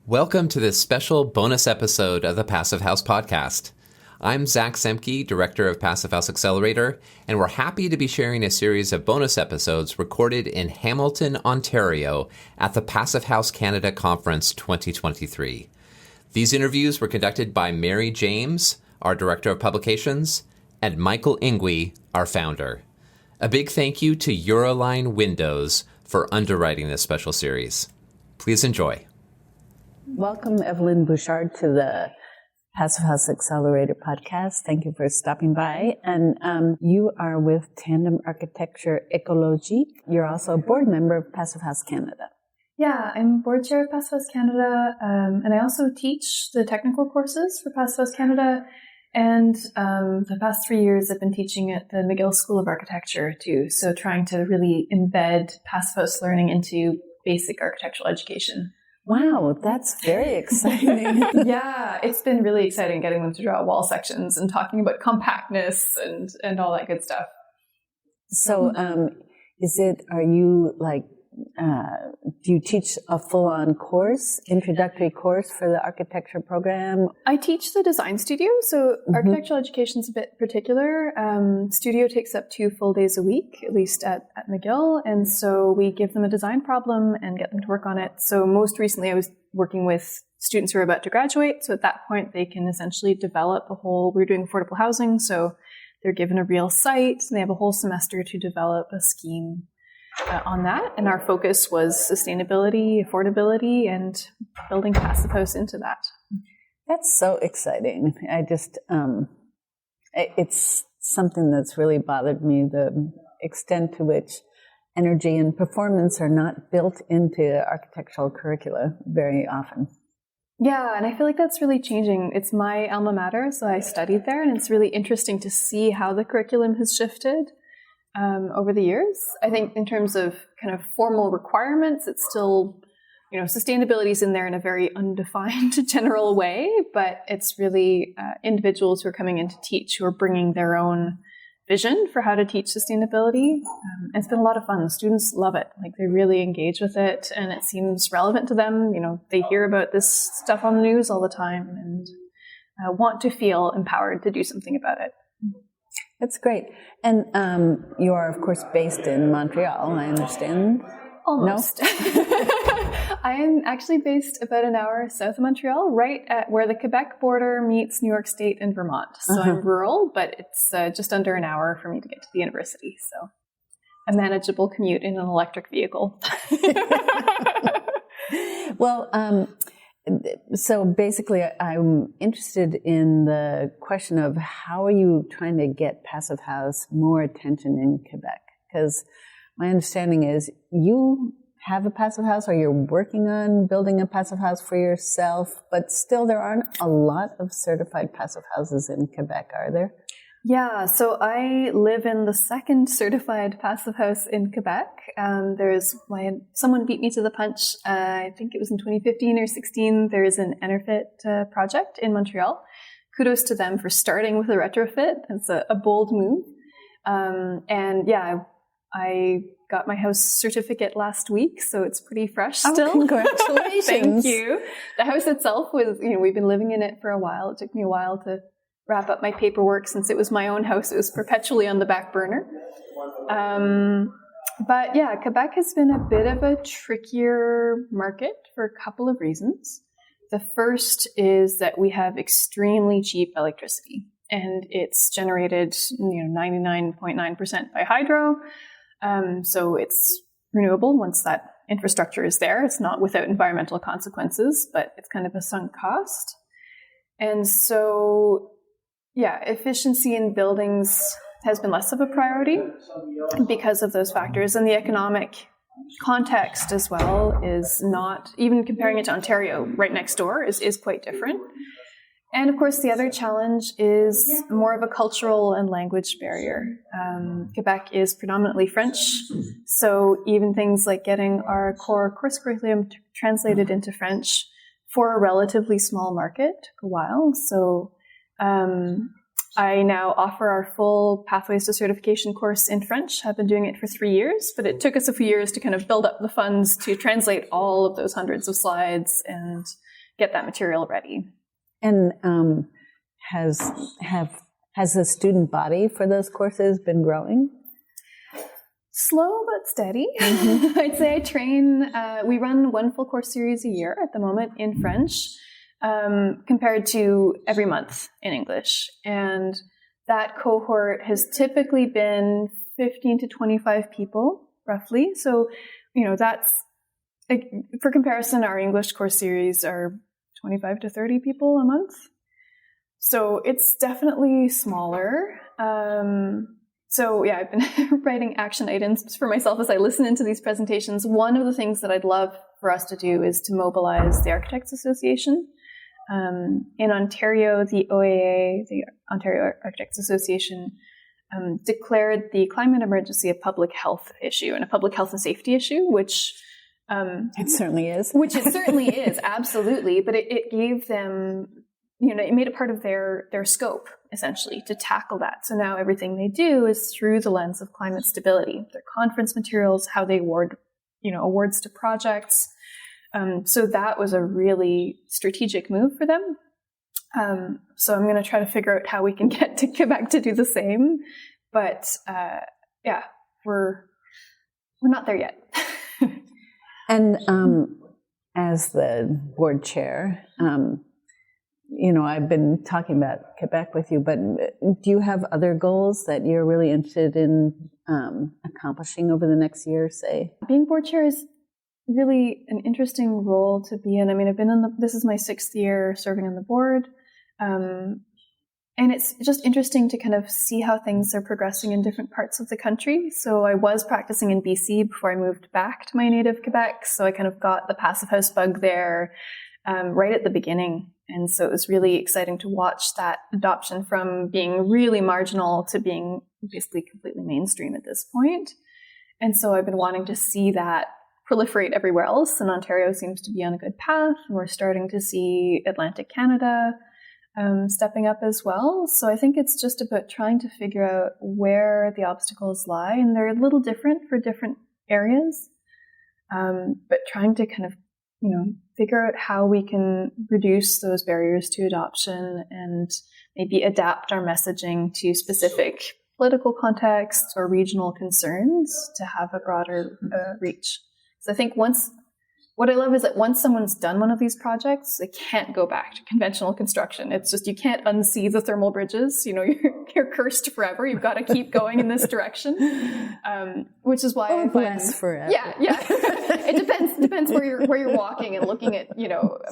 Welcome to this special bonus episode of the Passive House Podcast. I'm Zach Semke, Director of Passive House Accelerator, and we're happy to be sharing a series of bonus episodes recorded in Hamilton, Ontario at the Passive House Canada Conference 2023. These interviews were conducted by Mary James, our Director of Publications, and Michael Ingui, our founder. A big thank you to Euroline Windows for underwriting this special series. Please enjoy. Welcome, Evelyne Bouchard, to the Passive House Accelerator podcast. Thank you for stopping by. And you are with Tandem Architecture Écologique. You're also a board member of Passive House Canada. Yeah, I'm board chair of Passive House Canada, and I also teach the technical courses for Passive House Canada. And the past 3 years, I've been teaching at the McGill School of Architecture too. So trying to really embed Passive House learning into basic architectural education. Wow, that's very exciting. Yeah, it's been really exciting getting them to draw wall sections and talking about compactness and all that good stuff. So, are you like, do you teach a full-on course, introductory course for the architecture program? I teach the design studio, so architectural education is a bit particular. Studio takes up 2 full days a week, at least at McGill, and so we give them a design problem and get them to work on it. So most recently I was working with students who are about to graduate, so at that point they can essentially develop we're doing affordable housing, so they're given a real site, and they have a whole semester to develop a scheme on that, and our focus was sustainability, affordability, and building Passive House into that. That's so exciting. I just, it's something that's really bothered me, the extent to which energy and performance are not built into architectural curricula very often. Yeah, and I feel like that's really changing. It's my alma mater, so I studied there, and it's really interesting to see how the curriculum has shifted over the years. I think in terms of kind of formal requirements, it's still, sustainability is in there in a very undefined general way, but it's really individuals who are coming in to teach who are bringing their own vision for how to teach sustainability. And it's been a lot of fun. The students love it. Like, they really engage with it, and it seems relevant to them. They hear about this stuff on the news all the time and want to feel empowered to do something about it. That's great. And you are, of course, based in Montreal, I understand. Almost. No? I am actually based about an hour south of Montreal, right at where the Quebec border meets New York State and Vermont. So I'm rural, but it's just under an hour for me to get to the university. So a manageable commute in an electric vehicle. Well, so basically, I'm interested in the question of how are you trying to get Passive House more attention in Quebec? Because my understanding is you have a Passive House, or you're working on building a Passive House for yourself, but still there aren't a lot of certified Passive Houses in Quebec, are there? Yeah, so I live in the second certified Passive House in Quebec. Someone beat me to the punch. I think it was in 2015 or 16. There is an Enerfit project in Montreal. Kudos to them for starting with a retrofit. It's a bold move. I got my house certificate last week, so it's pretty fresh still. Oh, congratulations. Thank you. The house itself was, we've been living in it for a while. It took me a while to wrap up my paperwork since it was my own house. It was perpetually on the back burner. But yeah, Quebec has been a bit of a trickier market for a couple of reasons. The first is that we have extremely cheap electricity, and it's generated 99.9% by hydro. So it's renewable once that infrastructure is there. It's not without environmental consequences, but it's kind of a sunk cost. And so, efficiency in buildings has been less of a priority because of those factors. And the economic context as well is not, even comparing it to Ontario right next door, is quite different. And of course, the other challenge is more of a cultural and language barrier. Quebec is predominantly French, so even things like getting our core course curriculum translated into French for a relatively small market took a while. So I now offer our full Pathways to Certification course in French. I've been doing it for 3 years, but it took us a few years to kind of build up the funds to translate all of those hundreds of slides and get that material ready. And has the student body for those courses been growing? Slow but steady. Mm-hmm. I'd say I train, we run one full course series a year at the moment in French, compared to every month in English. And that cohort has typically been 15 to 25 people, roughly. So, that's, for comparison, our English course series are 25 to 30 people a month. So it's definitely smaller. So yeah, I've been writing action items for myself as I listen into these presentations. One of the things that I'd love for us to do is to mobilize the Architects Association. In Ontario, the OAA, the Ontario Architects Association, declared the climate emergency a public health issue and a public health and safety issue, which it certainly is. Which it certainly is, absolutely. But it gave them, it made it part of their scope, essentially, to tackle that. So now everything they do is through the lens of climate stability. Their conference materials, how they award, awards to projects. So that was a really strategic move for them. So I'm going to try to figure out how we can get to Quebec to do the same. But yeah, we're not there yet. And as the board chair, I've been talking about Quebec with you, but do you have other goals that you're really interested in accomplishing over the next year, say? Being board chair is really an interesting role to be in. I mean, I've been this is my 6th year serving on the board. And it's just interesting to kind of see how things are progressing in different parts of the country. So I was practicing in BC before I moved back to my native Quebec. So I kind of got the Passive House bug there right at the beginning. And so it was really exciting to watch that adoption from being really marginal to being basically completely mainstream at this point. And so I've been wanting to see that proliferate everywhere else. And Ontario seems to be on a good path. And we're starting to see Atlantic Canada stepping up as well. So I think it's just about trying to figure out where the obstacles lie. And they're a little different for different areas. But trying to kind of, figure out how we can reduce those barriers to adoption and maybe adapt our messaging to specific political contexts or regional concerns to have a broader reach. So I think what I love is that once someone's done one of these projects, they can't go back to conventional construction. It's just, you can't unsee the thermal bridges. You're cursed forever. You've got to keep going in this direction, which is why I find forever. Yeah. It depends where you're walking and looking at,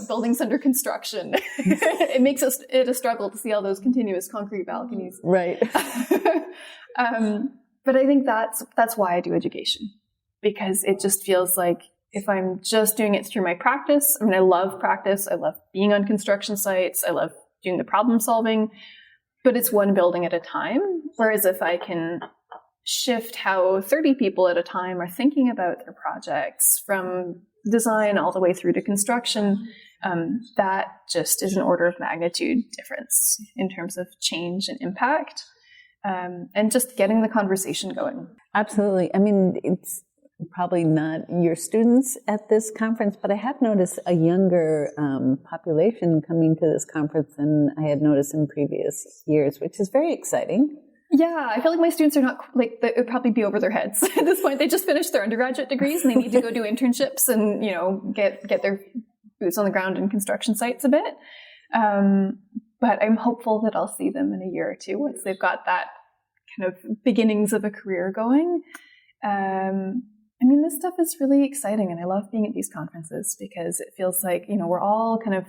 buildings under construction. It makes it a struggle to see all those continuous concrete balconies. Right. But I think that's why I do education, because it just feels like, if I'm just doing it through my practice, I love practice. I love being on construction sites. I love doing the problem solving, but it's one building at a time. Whereas if I can shift how 30 people at a time are thinking about their projects from design all the way through to construction, that just is an order of magnitude difference in terms of change and impact, and just getting the conversation going. Absolutely. It's probably not your students at this conference, but I have noticed a younger population coming to this conference than I had noticed in previous years, which is very exciting. Yeah, I feel like my students are not, it would probably be over their heads at this point. They just finished their undergraduate degrees and they need to go do internships and, get their boots on the ground in construction sites a bit. But I'm hopeful that I'll see them in a year or two once they've got that kind of beginnings of a career going. This stuff is really exciting, and I love being at these conferences because it feels like, we're all kind of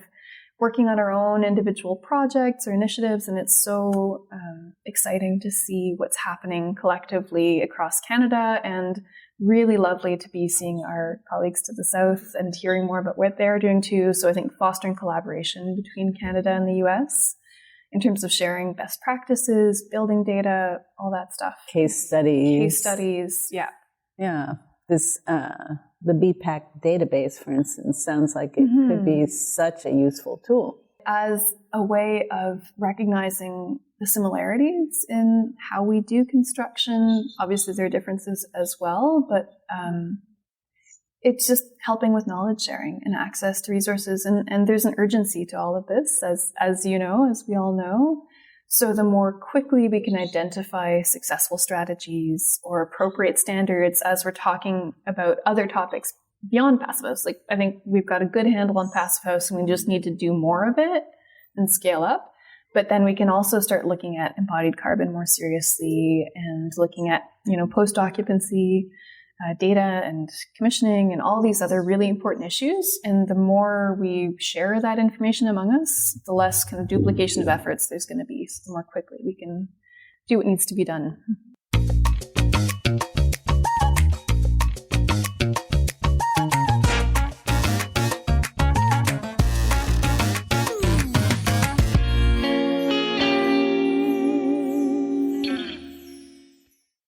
working on our own individual projects or initiatives, and it's so exciting to see what's happening collectively across Canada, and really lovely to be seeing our colleagues to the south and hearing more about what they're doing too. So I think fostering collaboration between Canada and the US in terms of sharing best practices, building data, all that stuff. Case studies. Yeah. Yeah. This, the BPAC database, for instance, sounds like it could be such a useful tool. as a way of recognizing the similarities in how we do construction. Obviously, there are differences as well, but it's just helping with knowledge sharing and access to resources. And there's an urgency to all of this, as you know, as we all know. So the more quickly we can identify successful strategies or appropriate standards as we're talking about other topics beyond Passive House. Like, I think we've got a good handle on Passive House and we just need to do more of it and scale up. But then we can also start looking at embodied carbon more seriously and looking at, post-occupancy data and commissioning and all these other really important issues. And the more we share that information among us, the less kind of duplication of efforts there's going to be. So the more quickly we can do what needs to be done.